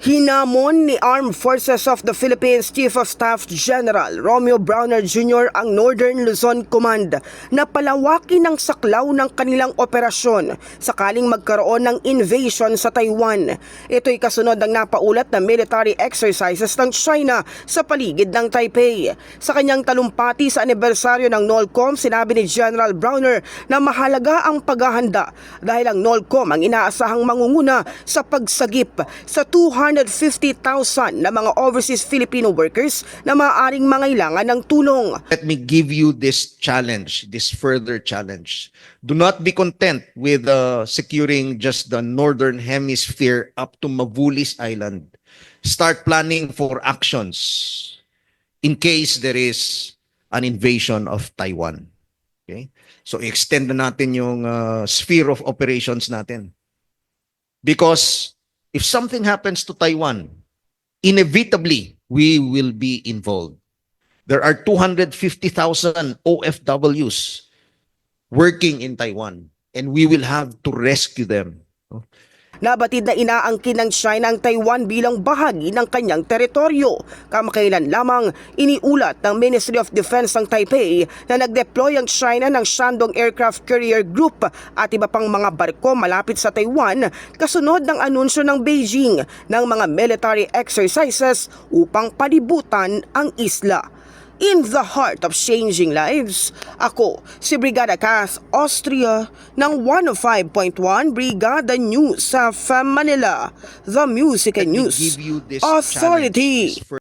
Hinamon ni Armed Forces of the Philippines Chief of Staff General Romeo Browner Jr. ang Northern Luzon Command na palawakin ang saklaw ng kanilang operasyon sakaling magkaroon ng invasion sa Taiwan. Ito'y kasunod ng napaulat na military exercises ng China sa paligid ng Taipei. Sa kanyang talumpati sa anibersaryo ng NOLCOM, sinabi ni General Browner na mahalaga ang paghahanda dahil ang NOLCOM ang inaasahang mangunguna sa pagsagip sa 250,000 na mga overseas Filipino workers na maaaring mangailangan ng tulong. Let me give you this challenge, this further challenge. Do not be content with securing just the northern hemisphere up to Mavulis Island. Start planning for actions in case there is an invasion of Taiwan. Okay? So extend na natin yung sphere of operations natin. Because if something happens to Taiwan, inevitably, we will be involved. There are 250,000 OFWs working in Taiwan, and we will have to rescue them. Nabatid na inaangkin ng China ang Taiwan bilang bahagi ng kanyang teritoryo. Kamakailan lamang iniulat ng Ministry of Defense ng Taipei na nag-deploy ang China ng Shandong Aircraft Carrier Group at iba pang mga barko malapit sa Taiwan kasunod ng anunsyo ng Beijing ng mga military exercises upang palibutan ang isla. In the heart of changing lives, ako si Brigada Cass Austria ng 105.1 Brigada News sa Manila, the Music and News Authority.